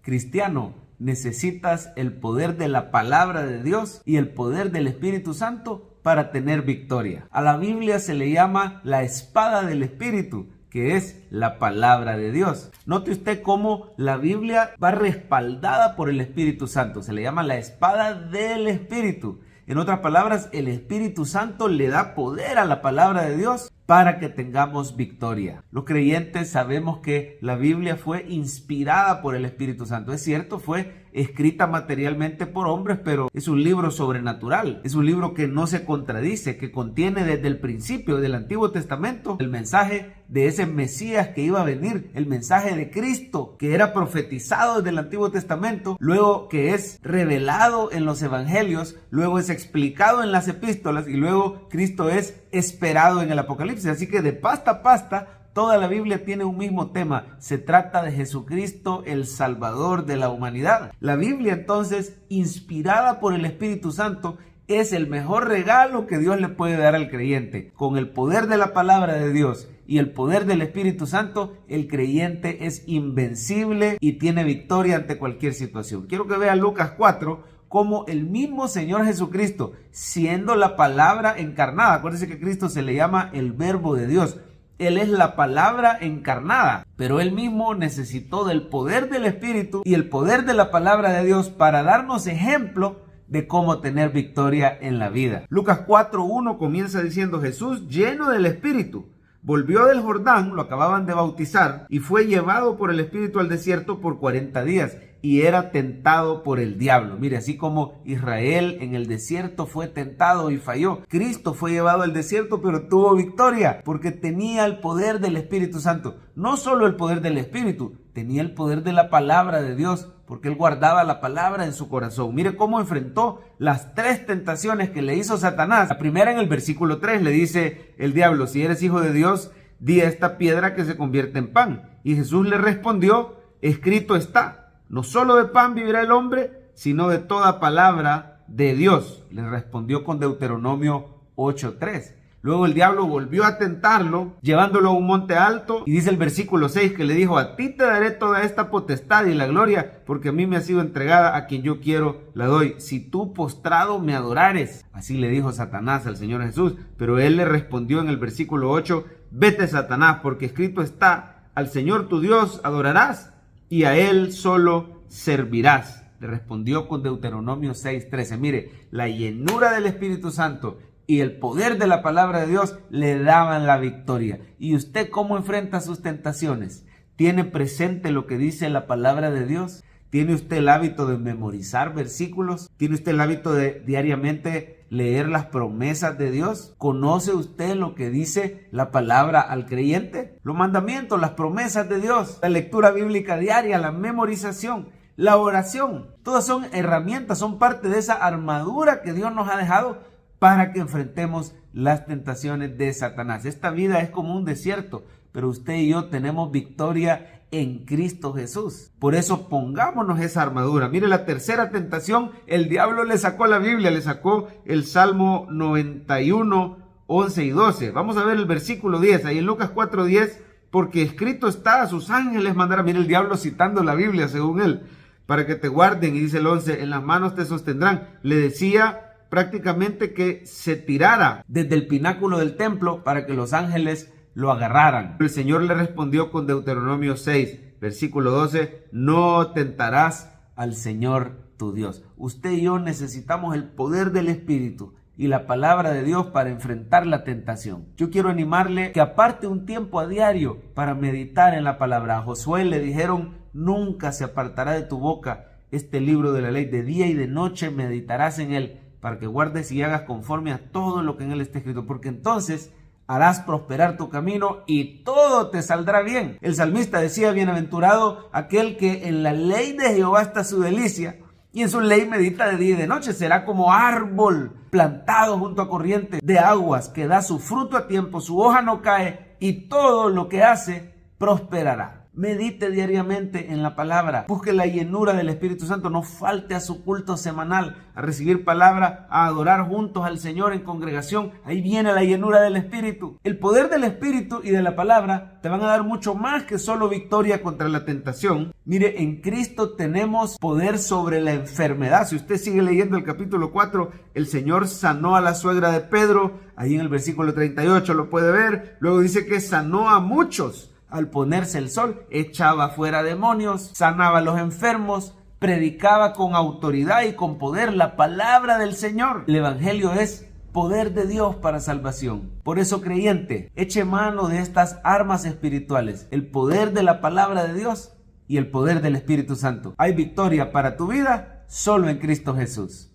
Cristiano, necesitas el poder de la palabra de Dios y el poder del Espíritu Santo para tener victoria. A la Biblia se le llama la espada del Espíritu, que es la palabra de Dios. Note usted cómo la Biblia va respaldada por el Espíritu Santo. Se le llama la espada del Espíritu. En otras palabras, el Espíritu Santo le da poder a la palabra de Dios para que tengamos victoria. Los creyentes sabemos que la Biblia fue inspirada por el Espíritu Santo. Es cierto, fue escrita materialmente por hombres, pero es un libro sobrenatural. Es un libro que no se contradice, que contiene desde el principio del Antiguo Testamento el mensaje de ese Mesías que iba a venir, el mensaje de Cristo que era profetizado desde el Antiguo Testamento, luego que es revelado en los evangelios, luego es explicado en las epístolas y luego Cristo es esperado en el Apocalipsis. Así que de pasta a pasta, toda la Biblia tiene un mismo tema. Se trata de Jesucristo, el Salvador de la humanidad. La Biblia, entonces, inspirada por el Espíritu Santo, es el mejor regalo que Dios le puede dar al creyente. Con el poder de la palabra de Dios y el poder del Espíritu Santo, el creyente es invencible y tiene victoria ante cualquier situación. Quiero que vea Lucas 4, como el mismo Señor Jesucristo, siendo la palabra encarnada. Acuérdense que Cristo se le llama el Verbo de Dios. Él es la palabra encarnada, pero Él mismo necesitó del poder del Espíritu y el poder de la palabra de Dios para darnos ejemplo de cómo tener victoria en la vida. Lucas 4:1 comienza diciendo: Jesús, lleno del Espíritu, volvió del Jordán, lo acababan de bautizar, y fue llevado por el Espíritu al desierto por 40 días. Y era tentado por el diablo. Mire, así como Israel en el desierto fue tentado y falló, Cristo fue llevado al desierto pero tuvo victoria porque tenía el poder del Espíritu Santo. No solo el poder del Espíritu, tenía el poder de la palabra de Dios, porque él guardaba la palabra en su corazón. Mire cómo enfrentó las 3 tentaciones que le hizo Satanás. La primera, en el versículo 3, le dice el diablo: si eres hijo de Dios, di a esta piedra que se convierta en pan. Y Jesús le respondió: escrito está, no solo de pan vivirá el hombre, sino de toda palabra de Dios. Le respondió con Deuteronomio 8:3. Luego el diablo volvió a tentarlo, llevándolo a un monte alto, y dice el versículo 6 que le dijo: a ti te daré toda esta potestad y la gloria, porque a mí me ha sido entregada, a quien yo quiero la doy, si tú postrado me adorares. Así le dijo Satanás al Señor Jesús, pero él le respondió en el versículo 8: vete, Satanás, porque escrito está, al Señor tu Dios adorarás y a él solo servirás. Le respondió con Deuteronomio 6:13. Mire, la llenura del Espíritu Santo y el poder de la palabra de Dios le daban la victoria. ¿Y usted cómo enfrenta sus tentaciones? ¿Tiene presente lo que dice la palabra de Dios? ¿Tiene usted el hábito de memorizar versículos? ¿Tiene usted el hábito de diariamente leer las promesas de Dios? ¿Conoce usted lo que dice la palabra al creyente? Los mandamientos, las promesas de Dios, la lectura bíblica diaria, la memorización, la oración. Todas son herramientas, son parte de esa armadura que Dios nos ha dejado para que enfrentemos las tentaciones de Satanás. Esta vida es como un desierto, pero usted y yo tenemos victoria en Cristo Jesús. Por eso pongámonos esa armadura. Mire, la tercera tentación, el diablo le sacó la Biblia, le sacó el Salmo 91, 11 y 12. Vamos a ver el versículo 10, ahí en Lucas 4:10, porque escrito está, a sus ángeles mandará. Mire, el diablo citando la Biblia según él, para que te guarden, y dice el 11, en las manos te sostendrán. Le decía prácticamente que se tirara desde el pináculo del templo para que los ángeles lo agarraran. El Señor le respondió con Deuteronomio 6, versículo 12, no tentarás al Señor tu Dios. Usted y yo necesitamos el poder del Espíritu y la palabra de Dios para enfrentar la tentación. Yo quiero animarle que aparte un tiempo a diario para meditar en la palabra. A Josué le dijeron: nunca se apartará de tu boca este libro de la ley, de día y de noche meditarás en él, para que guardes y hagas conforme a todo lo que en él está escrito, porque entonces harás prosperar tu camino y todo te saldrá bien. El salmista decía: bienaventurado aquel que en la ley de Jehová está su delicia, y en su ley medita de día y de noche. Será como árbol plantado junto a corriente de aguas, que da su fruto a tiempo, su hoja no cae, y todo lo que hace prosperará. Medite diariamente en la palabra. Busque la llenura del Espíritu Santo. No falte a su culto semanal, a recibir palabra, a adorar juntos al Señor en congregación. Ahí viene la llenura del Espíritu. El poder del Espíritu y de la palabra te van a dar mucho más que solo victoria contra la tentación. Mire, en Cristo tenemos poder sobre la enfermedad. Si usted sigue leyendo el capítulo 4, el Señor sanó a la suegra de Pedro. Ahí en el versículo 38 lo puede ver. Luego dice que sanó a muchos. Al ponerse el sol, echaba fuera demonios, sanaba a los enfermos, predicaba con autoridad y con poder la palabra del Señor. El Evangelio es poder de Dios para salvación. Por eso, creyente, eche mano de estas armas espirituales, el poder de la palabra de Dios y el poder del Espíritu Santo. Hay victoria para tu vida solo en Cristo Jesús.